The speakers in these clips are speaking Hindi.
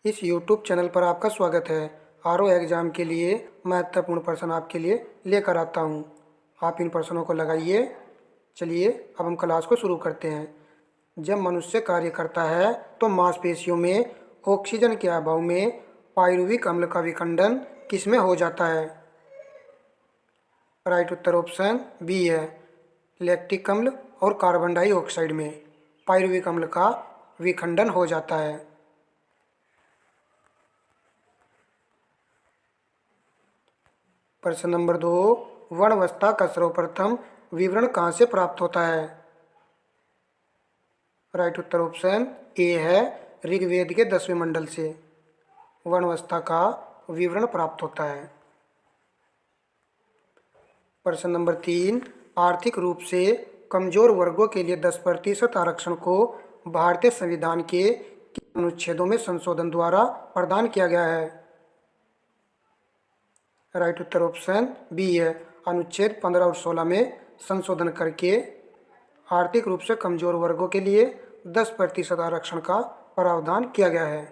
इस YouTube चैनल पर आपका स्वागत है। आरओ एग्ज़ाम के लिए महत्वपूर्ण प्रश्न आपके लिए लेकर आता हूँ। आप इन प्रश्नों को लगाइए। चलिए अब हम क्लास को शुरू करते हैं। जब मनुष्य कार्य करता है तो मांसपेशियों में ऑक्सीजन के अभाव में पायरुविक अम्ल का विखंडन किसमें हो जाता है? राइट उत्तर ऑप्शन बी है, लैक्टिक अम्ल और कार्बन डाइऑक्साइड में पायरुविक अम्ल का विखंडन हो जाता है। प्रश्न नंबर 2, वर्णावस्था का सर्वप्रथम विवरण कहाँ से प्राप्त होता है? राइट उत्तर ऑप्शन ए है, ऋग्वेद के 10वें मंडल से वर्णावस्था का विवरण प्राप्त होता है। प्रश्न नंबर 3, आर्थिक रूप से कमजोर वर्गों के लिए 10% आरक्षण को भारतीय संविधान के किन अनुच्छेदों में संशोधन द्वारा प्रदान किया गया है? राइट उत्तर ऑप्शन बी है, अनुच्छेद 15 और 16 में संशोधन करके आर्थिक रूप से कमजोर वर्गों के लिए 10% आरक्षण का प्रावधान किया गया है।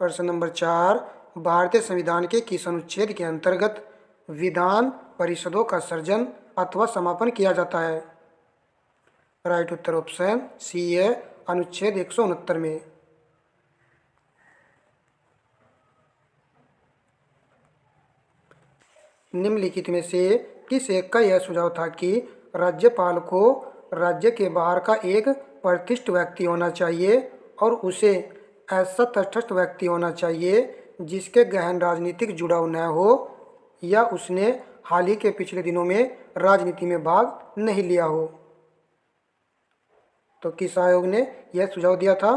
प्रश्न नंबर 4, भारतीय संविधान के किस अनुच्छेद के अंतर्गत विधान परिषदों का सृजन अथवा समापन किया जाता है? राइट उत्तर ऑप्शन सी है, अनुच्छेद 169 में। निम्नलिखित में से किस एक का यह सुझाव था कि राज्यपाल को राज्य के बाहर का एक प्रतिष्ठित व्यक्ति होना चाहिए और उसे ऐसा तटस्थ व्यक्ति होना चाहिए जिसके गहन राजनीतिक जुड़ाव न हो या उसने हाल ही के पिछले दिनों में राजनीति में भाग नहीं लिया हो? तो किस आयोग ने यह सुझाव दिया था?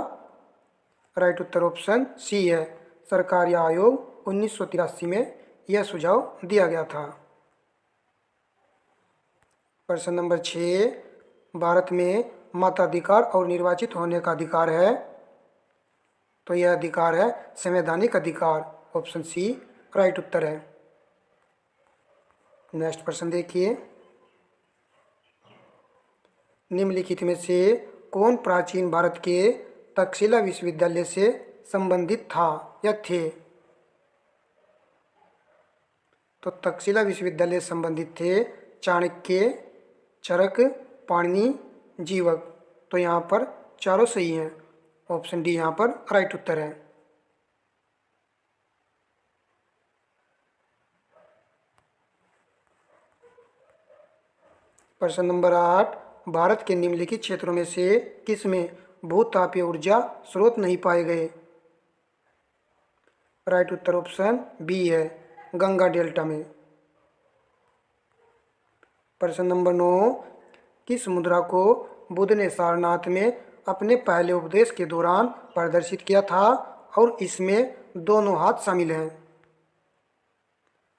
राइट उत्तर ऑप्शन सी है, सरकारी आयोग 1983 में यह सुझाव दिया गया था। प्रश्न नंबर 6, भारत में मताधिकार और निर्वाचित होने का अधिकार है, तो यह अधिकार है संवैधानिक अधिकार, ऑप्शन सी राइट उत्तर है। नेक्स्ट प्रश्न देखिए, निम्नलिखित में से कौन प्राचीन भारत के तक्षशिला विश्वविद्यालय से संबंधित था या थे? तो तक्षशिला विश्वविद्यालय संबंधित थे चाणक्य, चरक, पाणिनि, जीवक। तो यहाँ पर चारों सही हैं, ऑप्शन डी यहाँ पर राइट उत्तर है। प्रश्न नंबर 8, भारत के निम्नलिखित क्षेत्रों में से किसमें भूतापीय ऊर्जा स्रोत नहीं पाए गए? राइट उत्तर ऑप्शन बी है, गंगा डेल्टा में। प्रश्न नंबर 9, किस मुद्रा को बुद्ध ने सारनाथ में अपने पहले उपदेश के दौरान प्रदर्शित किया था और इसमें दोनों हाथ शामिल हैं?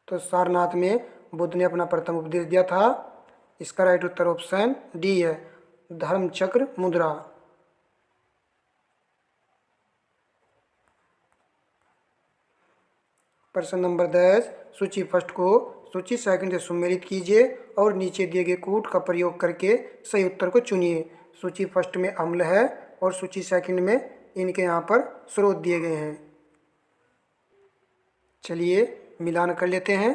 तो सारनाथ में बुद्ध ने अपना प्रथम उपदेश दिया था, इसका राइट उत्तर ऑप्शन डी है, धर्मचक्र मुद्रा। प्रश्न नंबर 10, सूची फर्स्ट को सूची सेकंड से सुमेलित कीजिए और नीचे दिए गए कूट का प्रयोग करके सही उत्तर को चुनिए। सूची फर्स्ट में अम्ल है और सूची सेकंड में इनके यहाँ पर स्रोत दिए गए हैं। चलिए मिलान कर लेते हैं।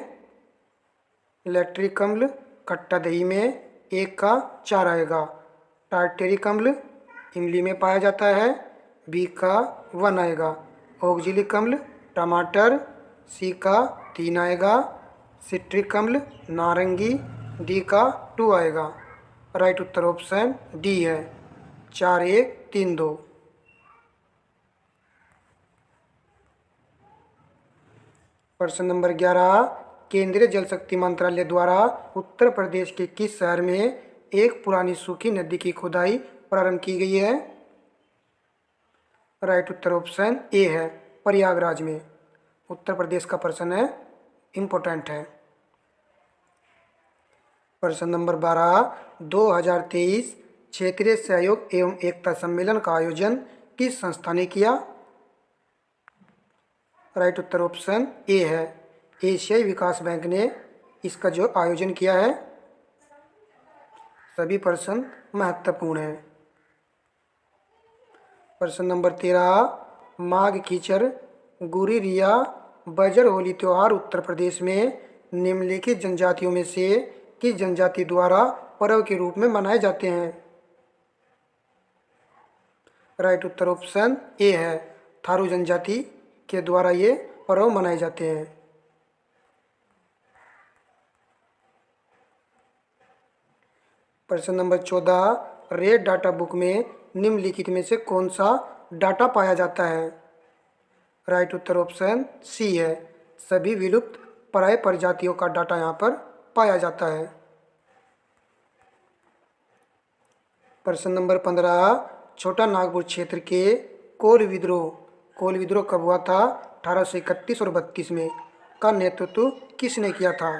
लैक्टिक अम्ल खट्टा दही में 1 का 4 आएगा। टार्टेरिक अम्ल इमली में पाया जाता है, बी का 1 आएगा। ऑक्जेलिक अम्ल टमाटर, सी का 3 आएगा। सिट्रिक अम्ल नारंगी, डी का 2 आएगा। राइट उत्तर ऑप्शन डी है, 4 1 3 2। प्रश्न नंबर 11, केंद्रीय जल शक्ति मंत्रालय द्वारा उत्तर प्रदेश के किस शहर में एक पुरानी सूखी नदी की खुदाई प्रारंभ की गई है? राइट उत्तर ऑप्शन ए है, प्रयागराज में। उत्तर प्रदेश का प्रश्न है, इम्पोर्टेंट है। प्रश्न नंबर 12, 2023 क्षेत्रीय सहयोग एवं एकता सम्मेलन का आयोजन किस संस्था ने किया? राइट उत्तर ऑप्शन ए है, एशियाई विकास बैंक ने इसका जो आयोजन किया है। सभी प्रश्न महत्वपूर्ण हैं। प्रश्न नंबर 13, माघ कीचड़, गुरी रिया, बजर होली त्योहार उत्तर प्रदेश में निम्नलिखित जनजातियों में से किस जनजाति द्वारा पर्व के रूप में मनाए जाते हैं? राइट उत्तर ऑप्शन ए है, थारू जनजाति के द्वारा ये पर्व मनाए जाते हैं। प्रश्न नंबर 14, रेड डाटा बुक में निम्नलिखित में से कौन सा डाटा पाया जाता है? राइट उत्तर ऑप्शन सी है, सभी विलुप्त प्राय प्रजातियों का डाटा यहाँ पर पाया जाता है। प्रश्न नंबर 15, छोटा नागपुर क्षेत्र के कोल विद्रोह कब हुआ था? 1831 और 32 में। का नेतृत्व किसने किया था?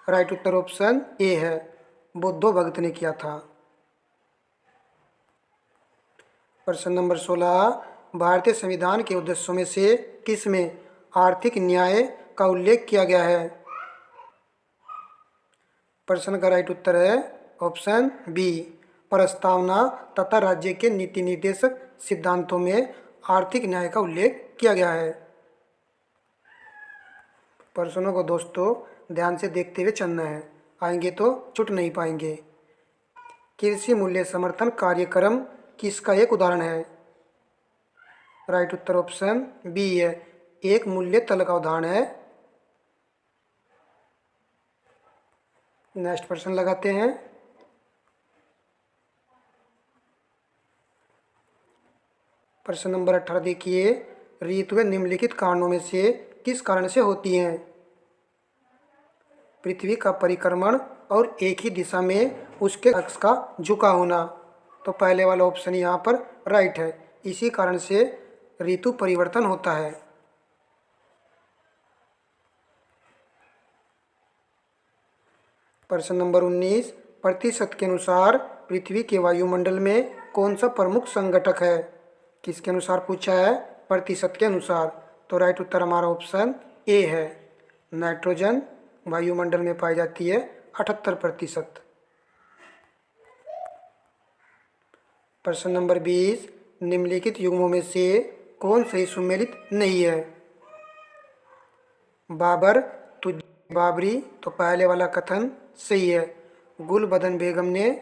राइट उत्तर ऑप्शन ए है, बुद्धो भगत ने किया था। प्रश्न नंबर 16, भारतीय संविधान के उद्देश्यों में से किसमें आर्थिक न्याय का उल्लेख किया गया है? प्रश्न का राइट उत्तर है ऑप्शन बी, प्रस्तावना तथा राज्य के नीति निर्देशक सिद्धांतों में आर्थिक न्याय का उल्लेख किया गया है। प्रश्नों को दोस्तों ध्यान से देखते हुए चलना है, आएंगे तो छूट नहीं पाएंगे। कृषि मूल्य समर्थन कार्यक्रम किसका एक उदाहरण है? राइट उत्तर ऑप्शन बी है, एक मूल्य तल का उदाहरण है। नेक्स्ट प्रश्न लगाते हैं। प्रश्न नंबर 18 देखिए, ऋतुएं निम्नलिखित कारणों में से किस कारण से होती हैं? पृथ्वी का परिक्रमण और एक ही दिशा में उसके अक्ष का झुका होना। तो पहले वाला ऑप्शन यहाँ पर राइट है, इसी कारण से ऋतु परिवर्तन होता है। प्रश्न नंबर 19, प्रतिशत के अनुसार पृथ्वी के वायुमंडल में कौन सा प्रमुख संघटक है? किसके अनुसार पूछा है? प्रतिशत के अनुसार। तो राइट उत्तर हमारा ऑप्शन ए है, नाइट्रोजन वायुमंडल में पाई जाती है 78%। प्रश्न नंबर 20, निम्नलिखित युग्मों में से कौन सही सुमेलित नहीं है? बाबर तुझ बाबरी, तो पहले वाला कथन सही है। गुल बदन बेगम ने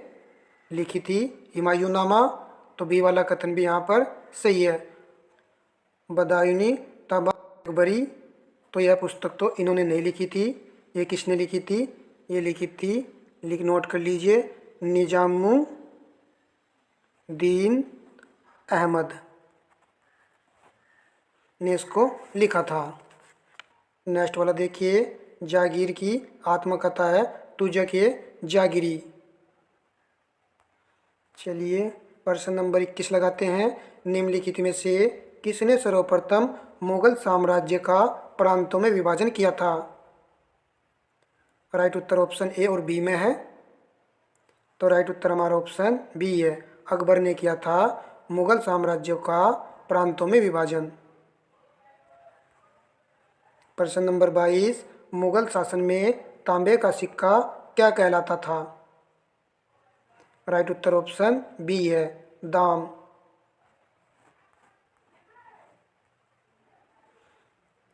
लिखी थी हुमायूंनामा, तो बी वाला कथन भी यहाँ पर सही है। बदायूनी तबा अकबरी, तो यह पुस्तक तो इन्होंने नहीं लिखी थी। ये किसने लिखी थी? ये लिखी थी, लिख नोट कर लीजिए, निजामुद्दीन अहमद ने इसको लिखा था। नेक्स्ट वाला देखिए, जागीर की आत्मकथा है तुझके जागिरी। चलिए प्रश्न नंबर 21 लगाते हैं। निम्नलिखित में से किसने सर्वप्रथम मुगल साम्राज्य का प्रांतों में विभाजन किया था? राइट उत्तर ऑप्शन ए और बी में है। तो राइट उत्तर हमारा ऑप्शन बी है, अकबर ने किया था मुगल साम्राज्य का प्रांतों में विभाजन। प्रश्न नंबर 22, मुगल शासन में तांबे का सिक्का क्या कहलाता था? राइट उत्तर ऑप्शन बी है, दाम।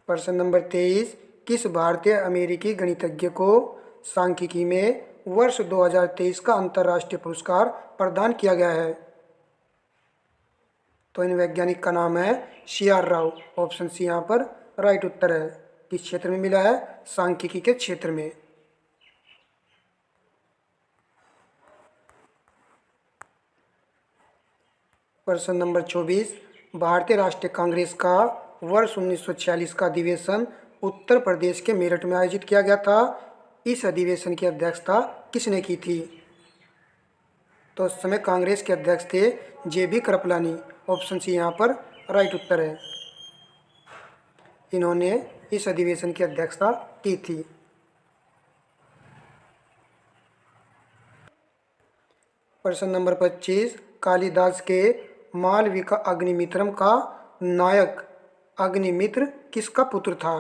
प्रश्न नंबर 23, किस भारतीय अमेरिकी गणितज्ञ को सांख्यिकी में वर्ष 2023 का अंतर्राष्ट्रीय पुरस्कार प्रदान किया गया है? तो इन वैज्ञानिक का नाम है CR राव। ऑप्शन सी यहाँ पर राइट उत्तर है। किस क्षेत्र में मिला है? सांख्यिकी के क्षेत्र में। प्रश्न नंबर 24, भारतीय राष्ट्रीय कांग्रेस का वर्ष 1946 का अधिवेशन उत्तर प्रदेश के मेरठ में आयोजित किया गया था। इस अधिवेशन की अध्यक्षता किसने की थी? तो उस समय कांग्रेस के अध्यक्ष थे JB कृपलानी। ऑप्शन सी यहाँ पर राइट उत्तर है, इन्होंने इस अधिवेशन की अध्यक्षता की थी। प्रश्न नंबर 25, कालिदास के मालविका अग्निमित्रम का नायक अग्निमित्र किसका पुत्र था?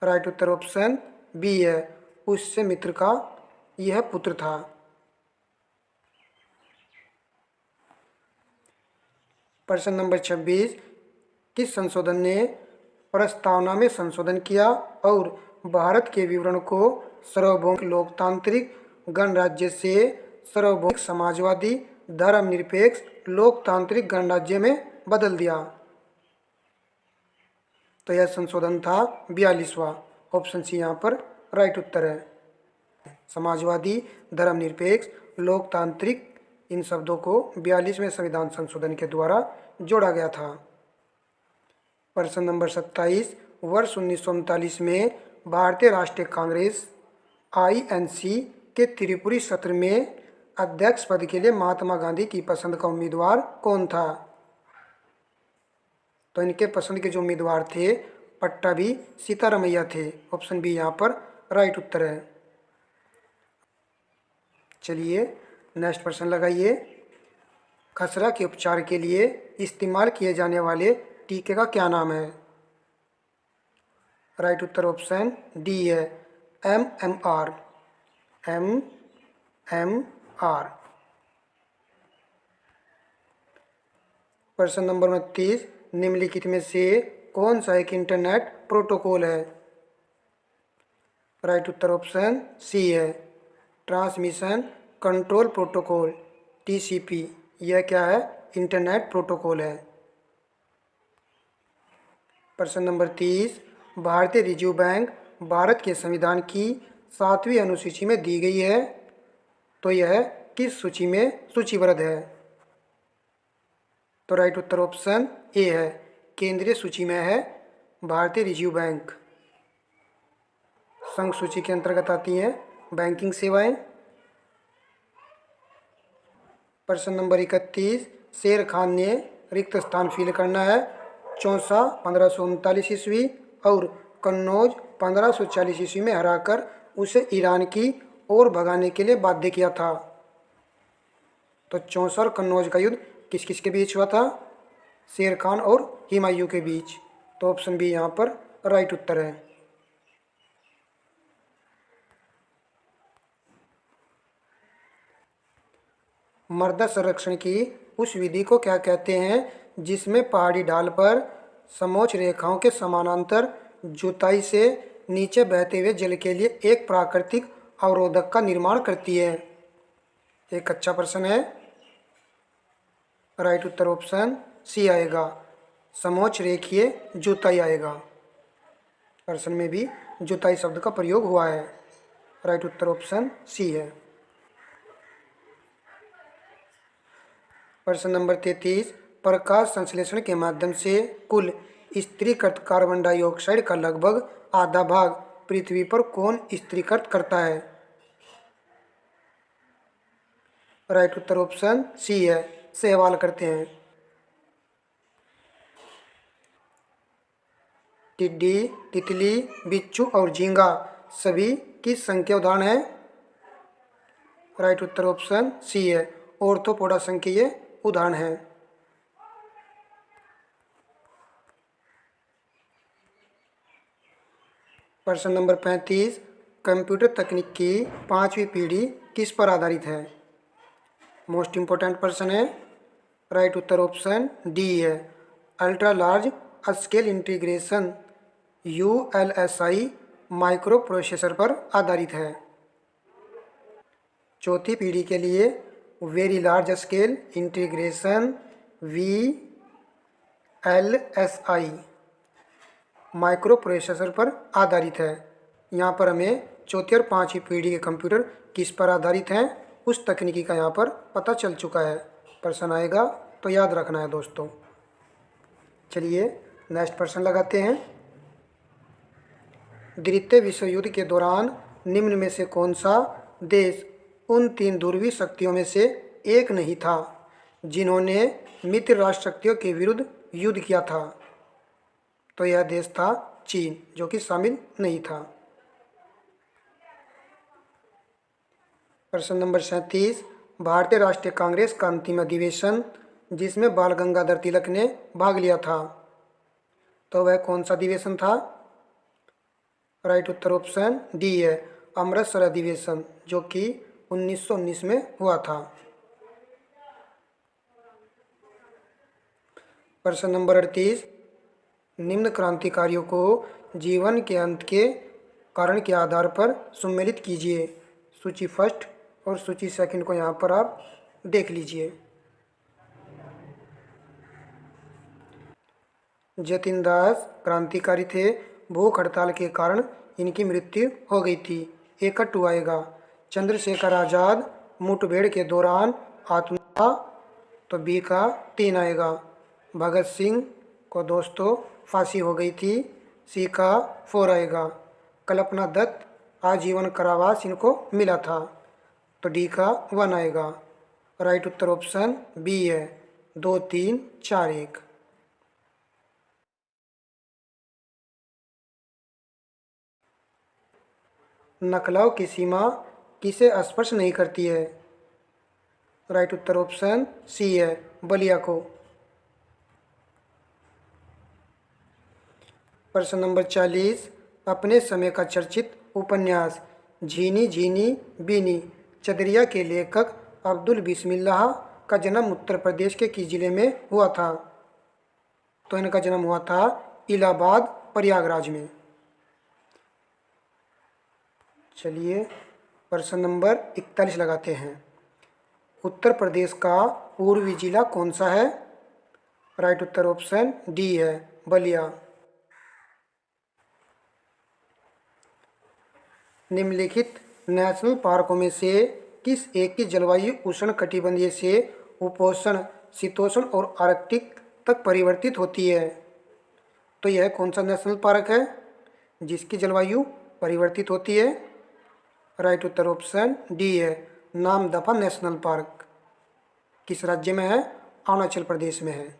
राइट उत्तर ऑप्शन बी है, उससे मित्र का यह पुत्र था। प्रश्न नंबर 26, किस संशोधन ने प्रस्तावना में संशोधन किया और भारत के विवरण को सार्वभौमिक लोकतांत्रिक गणराज्य से सार्वभौमिक समाजवादी धर्मनिरपेक्ष लोकतांत्रिक गणराज्य में बदल दिया? तो यह संशोधन था 42वां। ऑप्शन सी यहाँ पर राइट उत्तर है। समाजवादी धर्मनिरपेक्ष लोकतांत्रिक इन शब्दों को 42वें संविधान संशोधन के द्वारा जोड़ा गया था। प्रश्न नंबर 27, वर्ष 1939 में भारतीय राष्ट्रीय कांग्रेस INC के त्रिपुरी सत्र में अध्यक्ष पद के लिए महात्मा गांधी की पसंद का उम्मीदवार कौन था? तो इनके पसंद के जो उम्मीदवार थे पट्टाभी सीतारामैया थे। ऑप्शन बी यहाँ पर राइट उत्तर है। चलिए नेक्स्ट प्रश्न लगाइए। खसरा के उपचार के लिए इस्तेमाल किए जाने वाले टीके का क्या नाम है? राइट उत्तर ऑप्शन डी है, MMR। MMR। प्रश्न नंबर 29, निम्नलिखित में से कौन सा एक इंटरनेट प्रोटोकॉल है? राइट उत्तर ऑप्शन सी है, ट्रांसमिशन कंट्रोल प्रोटोकॉल TCP। यह क्या है? इंटरनेट प्रोटोकॉल है। प्रश्न नंबर 30, भारतीय रिजर्व बैंक भारत के संविधान की 7वीं अनुसूची में दी गई है, तो यह किस सूची में सूचीबद्ध है? तो राइट उत्तर ऑप्शन ए है, केंद्रीय सूची में है भारतीय रिजर्व बैंक। संघ सूची के अंतर्गत आती हैं बैंकिंग सेवाएं। प्रश्न नंबर 31, शेर खान ने रिक्त स्थान फिल करना है। चौसा 1539 ईस्वी और कन्नौज 1540 ईस्वी में हराकर उसे ईरान की ओर भगाने के लिए बाध्य किया था। तो चौसा और कन्नौज का युद्ध किस किस के बीच हुआ था? शेर खान और हुमायूं के बीच। तो ऑप्शन बी यहाँ पर राइट उत्तर है। मृदा संरक्षण की उस विधि को क्या कहते हैं जिसमें पहाड़ी ढाल पर समोच्च रेखाओं के समानांतर जुताई से नीचे बहते हुए जल के लिए एक प्राकृतिक अवरोधक का निर्माण करती है? एक अच्छा प्रश्न है। राइट उत्तर ऑप्शन सी आएगा, समोच्च रेखीय जुताई आएगा। प्रश्न में भी जुताई शब्द का प्रयोग हुआ है। राइट उत्तर ऑप्शन सी है। प्रश्न नंबर 33, प्रकाश संश्लेषण के माध्यम से कुल स्थिरीकृत कार्बन डाइऑक्साइड का लगभग आधा भाग पृथ्वी पर कौन स्थिरीकृत करता है? राइट उत्तर ऑप्शन सी है, सहवाल करते हैं। टिड्डी, तितली, बिच्छू और झींगा सभी किस संघ के उदाहरण है? राइट उत्तर ऑप्शन सी है, ऑर्थोपोडा संघ के ये उदाहरण है। प्रश्न नंबर 35, कंप्यूटर तकनीक की 5वीं पीढ़ी किस पर आधारित है? मोस्ट इंपॉर्टेंट प्रश्न है। राइट उत्तर ऑप्शन डी है, ultra large scale integration ULSI micro processor पर आधारित है। चौथी पीढ़ी के लिए very large scale integration VLSI micro processor पर आधारित है। यहाँ पर हमें चौथी और 5वीं पीढ़ी के कंप्यूटर किस पर आधारित हैं उस तकनीकी का यहाँ पर पता चल चुका है। प्रश्न आएगा तो याद रखना है दोस्तों। चलिए नेक्स्ट प्रश्न लगाते हैं। द्वितीय विश्व युद्ध के दौरान निम्न में से कौन सा देश उन 3 ध्रुवीय शक्तियों में से एक नहीं था जिन्होंने मित्र राष्ट्र शक्तियों के विरुद्ध युद्ध किया था? तो यह देश था चीन, जो कि शामिल नहीं था। प्रश्न नंबर 37, भारतीय राष्ट्रीय कांग्रेस का अंतिम अधिवेशन जिसमें बाल गंगाधर तिलक ने भाग लिया था, तो वह कौन सा अधिवेशन था? राइट उत्तर ऑप्शन डी है, अमृतसर अधिवेशन, जो कि 1919 में हुआ था। प्रश्न नंबर 38, निम्न क्रांतिकारियों को जीवन के अंत के कारण के आधार पर सम्मिलित कीजिए। सूची फर्स्ट और सूची सेकंड को यहाँ पर आप देख लीजिए। जतिन दास क्रांतिकारी थे, भूख हड़ताल के कारण इनकी मृत्यु हो गई थी। एक टू आएगा। चंद्रशेखर आज़ाद मुठभेड़ के दौरान आत्महत्या, तो बी का 3 आएगा। भगत सिंह को दोस्तों फांसी हो गई थी, सी का 4 आएगा। कल्पना दत्त आजीवन कारावास इनको मिला था, तो डी का 1 आएगा। राइट उत्तर ऑप्शन बी है, 2, 3, 4, 1। नकलाव की सीमा किसे स्पर्श नहीं करती है? राइट उत्तर ऑप्शन सी है, बलिया को। प्रश्न नंबर 40, अपने समय का चर्चित उपन्यास झीनी झीनी बीनी चदरिया के लेखक अब्दुल बिस्मिल्लाह का जन्म उत्तर प्रदेश के किस जिले में हुआ था? तो इनका जन्म हुआ था इलाहाबाद, प्रयागराज में। चलिए प्रश्न नंबर 41 लगाते हैं। उत्तर प्रदेश का पूर्वी जिला कौन सा है? राइट उत्तर ऑप्शन डी है, बलिया। निम्नलिखित नेशनल पार्कों में से किस एक की जलवायु उष्णकटिबंधीय से उपोष्ण, शीतोष्ण और आर्कटिक तक परिवर्तित होती है? तो यह कौन सा नेशनल पार्क है जिसकी जलवायु परिवर्तित होती है? राइट उत्तर ऑप्शन डी है, नामदफा नेशनल पार्क। किस राज्य में है? अरुणाचल प्रदेश में है।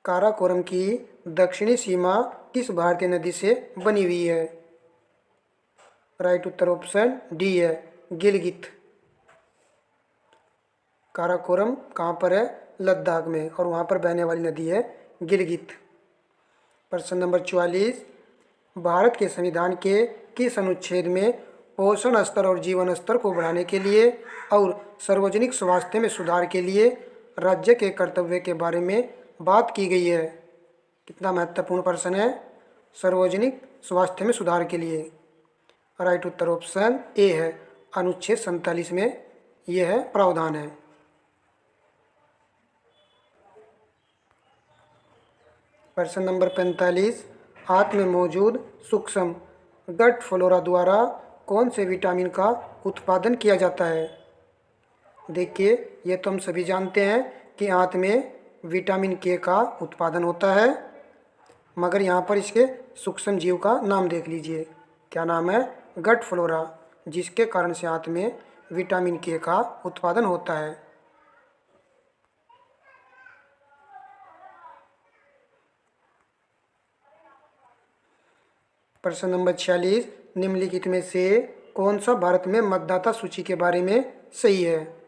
काराकोरम की दक्षिणी सीमा किस भारतीय नदी से बनी हुई है? राइट उत्तर ऑप्शन डी है, गिलगित। काराकोरम कहाँ पर है? लद्दाख में, और वहाँ पर बहने वाली नदी है गिलगित। प्रश्न नंबर 44, भारत के संविधान के किस अनुच्छेद में पोषण स्तर और जीवन स्तर को बढ़ाने के लिए और सार्वजनिक स्वास्थ्य में सुधार के लिए राज्य के कर्तव्य के बारे में बात की गई है? कितना महत्वपूर्ण प्रश्न है। सार्वजनिक स्वास्थ्य में सुधार के लिए राइट उत्तर ऑप्शन ए है, अनुच्छेद 47 में यह है प्रावधान है। प्रश्न नंबर 45, हाथ में मौजूद सूक्ष्म गट फ्लोरा द्वारा कौन से विटामिन का उत्पादन किया जाता है? देखिए, ये तो हम सभी जानते हैं कि हाथ में विटामिन के का उत्पादन होता है, मगर यहाँ पर इसके सूक्ष्म जीव का नाम देख लीजिए। क्या नाम है? गट फ्लोरा, जिसके कारण से हाथ में विटामिन के का उत्पादन होता है। प्रश्न नंबर 46, निम्नलिखित में से कौन सा भारत में मतदाता सूची के बारे में सही है?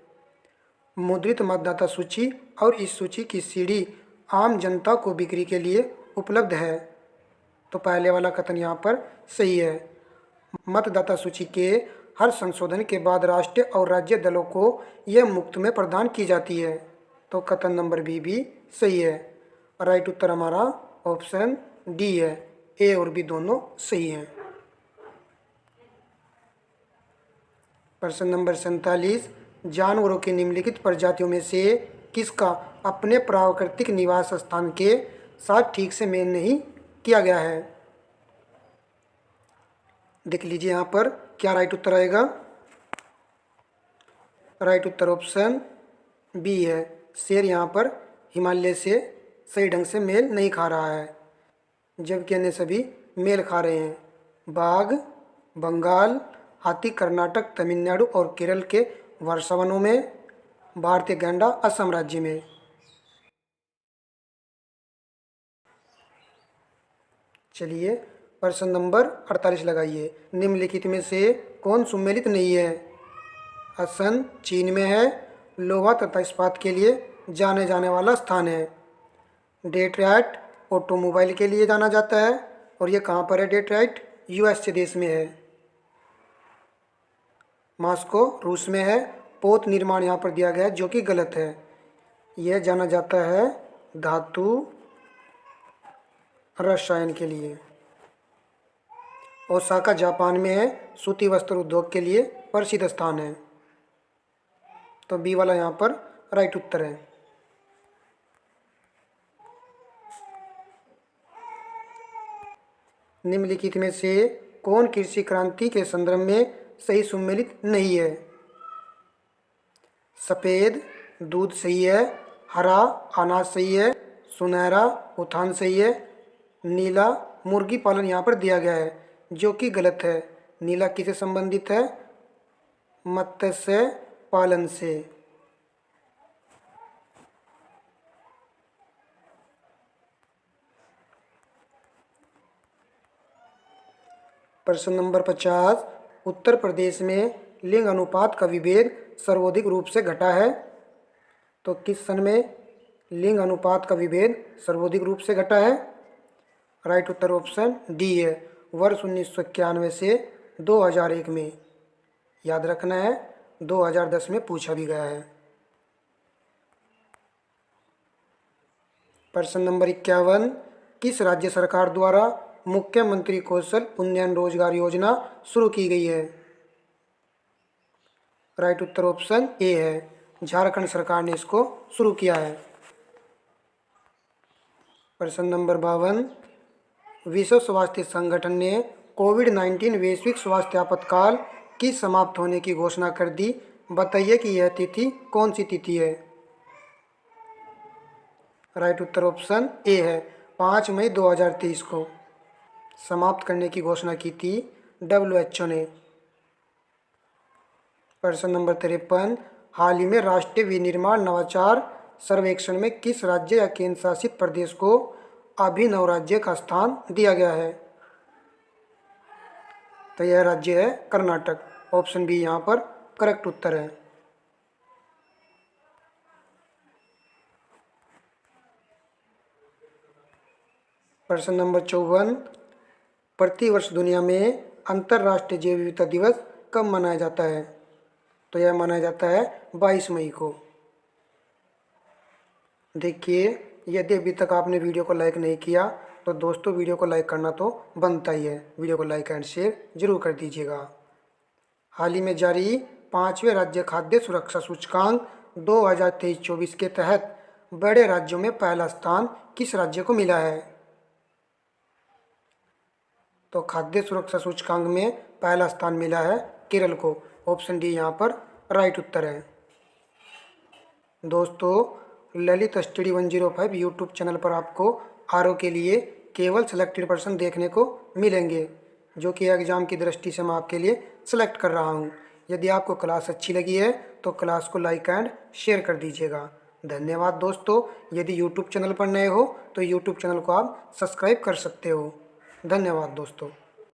मुद्रित मतदाता सूची और इस सूची की सीडी आम जनता को बिक्री के लिए उपलब्ध है, तो पहले वाला कथन यहाँ पर सही है। मतदाता सूची के हर संशोधन के बाद राष्ट्रीय और राज्य दलों को यह मुफ्त में प्रदान की जाती है, तो कथन नंबर बी भी सही है। राइट उत्तर हमारा ऑप्शन डी है, ए और बी दोनों सही हैं। प्रश्न नंबर 47, जानवरों की निम्नलिखित प्रजातियों में से किसका अपने प्राकृतिक निवास स्थान के साथ ठीक से मेल नहीं किया गया है? देख लीजिए यहाँ पर क्या राइट उत्तर आएगा। राइट उत्तर ऑप्शन बी है, शेर यहाँ पर हिमालय से सही ढंग से मेल नहीं खा रहा है, जबकि अन्य सभी मेल खा रहे हैं। बाघ बंगाल, हाथी कर्नाटक, तमिलनाडु और केरल के वर्षावनों में, भारतीय गैंडा असम राज्य में। चलिए प्रश्न नंबर 48 लगाइए। निम्नलिखित में से कौन सुमेलित नहीं है? असन चीन में है, लोहा तथा इस्पात के लिए जाने जाने वाला स्थान है। डेट्रॉयट ऑटोमोबाइल के लिए जाना जाता है, और ये कहाँ पर है? डेट्रॉयट यूएसए देश में है। मॉस्को रूस में है, पोत निर्माण यहाँ पर दिया गया है जो कि गलत है। यह जाना जाता है धातु रसायन के लिए। ओसाका जापान में है, सूती वस्त्र उद्योग के लिए प्रसिद्ध स्थान है। तो बी वाला यहाँ पर राइट उत्तर है। निम्नलिखित में से कौन कृषि क्रांति के संदर्भ में सही सुमेलित नहीं है? सफ़ेद दूध सही है, हरा अनाज सही है, सुनहरा उत्थान सही है, नीला मुर्गी पालन यहाँ पर दिया गया है जो कि गलत है। नीला किससे संबंधित है? मत्स्य पालन से। प्रश्न नंबर 50, उत्तर प्रदेश में लिंग अनुपात का विभेद सर्वाधिक रूप से घटा है। तो किस सन में लिंग अनुपात का विभेद सर्वाधिक रूप से घटा है? राइट उत्तर ऑप्शन डी है, वर्ष 1991 से 2001 में। याद रखना है 2010 में पूछा भी गया है। प्रश्न नंबर 51, किस राज्य सरकार द्वारा मुख्यमंत्री कौशल उन्नयन रोजगार योजना शुरू की गई है? राइट उत्तर ऑप्शन ए है, झारखंड सरकार ने इसको शुरू किया है। प्रश्न नंबर 52, विश्व स्वास्थ्य संगठन ने कोविड-19 वैश्विक स्वास्थ्य आपातकाल की समाप्त होने की घोषणा कर दी। बताइए कि यह तिथि कौन सी तिथि है? राइट उत्तर ऑप्शन ए है, 5 मई 2023 को समाप्त करने की घोषणा की थी WHO ने। प्रश्न नंबर 53, हाल ही में राष्ट्रीय विनिर्माण नवाचार सर्वेक्षण में किस राज्य या केंद्र शासित प्रदेश को अभिनव राज्य का स्थान दिया गया है? तो यह राज्य है कर्नाटक। ऑप्शन बी यहाँ पर करेक्ट उत्तर है। प्रश्न नंबर 54, प्रतिवर्ष दुनिया में अंतर्राष्ट्रीय जैव विविधता दिवस कब मनाया जाता है? तो यह मनाया जाता है 22 मई को। देखिए, यदि अभी तक आपने वीडियो को लाइक नहीं किया तो दोस्तों वीडियो को लाइक करना तो बनता ही है। वीडियो को लाइक एंड शेयर जरूर कर दीजिएगा। हाल ही में जारी 5वें राज्य खाद्य सुरक्षा सूचकांक 2023-24 के तहत बड़े राज्यों में पहला स्थान किस राज्य को मिला है? तो खाद्य सुरक्षा सूचकांक में पहला स्थान मिला है केरल को। ऑप्शन डी यहाँ पर राइट उत्तर है। दोस्तों, ललित स्टडी 105 यूट्यूब चैनल पर आपको आरओ के लिए केवल सिलेक्टेड पर्सन देखने को मिलेंगे, जो कि एग्ज़ाम की दृष्टि से मैं आपके लिए सिलेक्ट कर रहा हूँ। यदि आपको क्लास अच्छी लगी है तो क्लास को लाइक एंड शेयर कर दीजिएगा। धन्यवाद दोस्तों। यदि यूट्यूब चैनल पर नए हो तो यूट्यूब चैनल को आप सब्सक्राइब कर सकते हो। धन्यवाद दोस्तों।